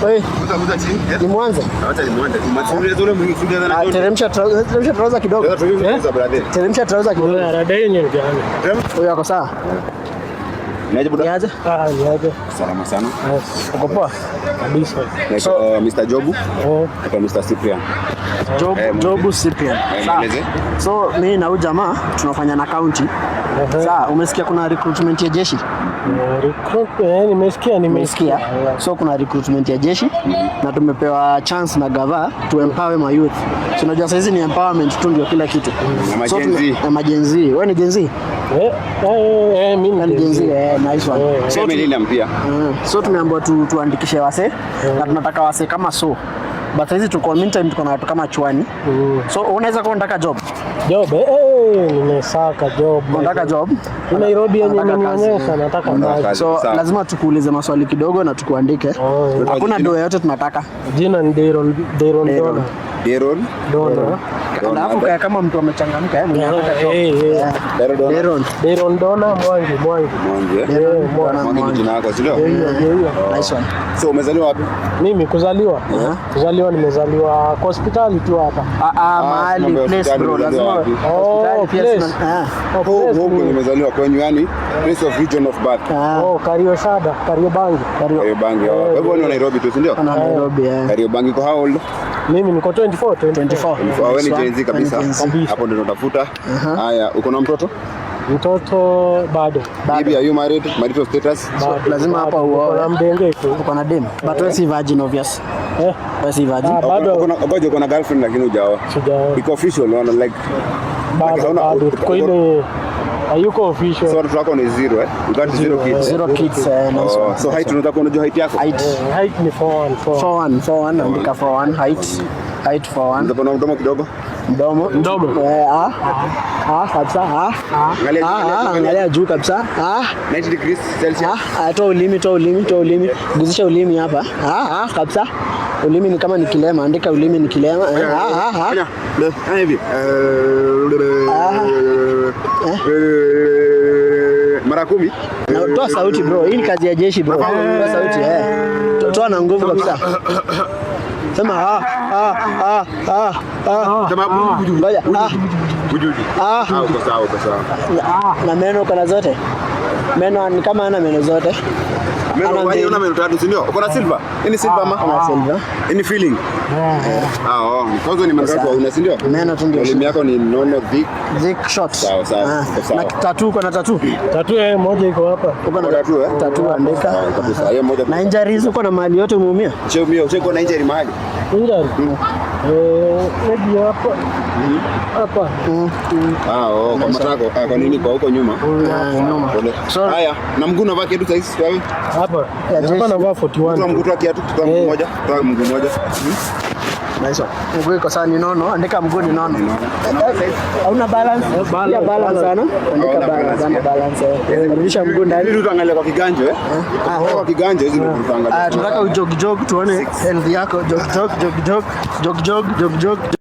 Wewe ni Mwanza. Acha ni Mwanza. Masuala zile mwingi na teremsha trouser kidogo. Teremsha trouser kidogo. Rada yenyewe ni gani? Wewe uko sawa? Niaje buda? Niaje? Niaje. Salama sana. Uko poa? Kabisa. So Mr. Jobu. Kwa Mr. Cyprian. Jobu Cyprian. So mimi na huyu jamaa tunafanya na county. Sasa umesikia kuna recruitment ya jeshi? Nimesikia. So kuna recruitment ya jeshi na tumepewa chance na gava to empower my youth. So unajua sasa hizi ni empowerment tu ndio kila kitu. Emergency. Wewe ni Gen Z? Mimi ni Gen Z. Nice one. So mimi niliambia. So tumeambiwa tuandikishe wase na tunataka wase kama so. But hizi tuko meantime tuko na watu kama Chwani. So unaweza kuwa unataka job? Nimesaka job. Unataka job? Nairobi yenyewe nimeonyesha nataka kazi. So lazima tukuulize maswali kidogo na tukuandike. Hakuna doa yote tunataka. Jina ni Deron Dona. Alafu kama mtu amechangamka Deron Dona Mwangi. Mwangi jina lako sio? Nice one. So umezaliwa wapi? Mimi kuzaliwa nimezaliwa kwa hospitali tu hapa. Mahali place bro, lazima hospitali pia. Huko nimezaliwa kwenye yani place of region of birth. Kariobangi. Wewe ni Nairobi tu ndio? Nairobi. Kariobangi kwa how old? Mimi niko 24. Wewe ni Gen Z kabisa. Hapo ndio tunatafuta. Haya, uko na mtoto? Mtoto bado. Baby, are you married? Marital status? Lazima hapa uoe. Kuna mdenge tu. Uko na dem. But wewe si virgin obvious. Wewe si virgin. Bado. Uko na girlfriend lakini hujaoa. Iko official unaona like bado. Kwa ile hayuko official. So watu wako ni zero You got zero kids. Zero kids. So height unataka unajua height yako? Height ni 4'1". Andika 4'1". Height 4'1". Unataka na mdomo kidogo? Mdomo. Kabisa. Angalia juu kabisa. 90 degrees Celsius. Toa ulimi. Guzisha ulimi hapa. Kabisa. Ulimi ni kama ni kilema. Andika ulimi ni kilema. Hivi. Mara 10. Na toa sauti bro. Hii ni kazi ya jeshi bro. Toa sauti toa na nguvu kabisa. Sema ngoja uko sawa. Na meno kana zote. Meno ni kama ana meno zote. Una meno tatu ndio? Uko na silver? Ni silver ama? Kuna silver. Ni filling. Kwanza ni meno tatu una ndio? Meno tu ndio. Ulimi yako ni nono thick short. Sawa. Na tattoo kuna tattoo. Tattoo moja iko hapa. Uko na tattoo tattoo andika. Kabisa. Hiyo moja. Na injuries uko na mahali yote umeumia? Uko na injury mahali? Injury. Hapa. Kwa matako. Kwa nini kwa huko nyuma? Haya, na mguu unavaa kiatu saizi wewe? Hapa navaa 41. Mguu tu kiatu, toa mguu moja. Nice. Mguu iko sawa ni nono, andika mguu ni nono. Hauna balance? Ya balance sana. Andika balance. Rudisha mguu ndani. Ili tuangalie kwa kiganjo kwa kiganjo hizi ndio tuangalie. Tunataka ujog tuone health yako. Jog.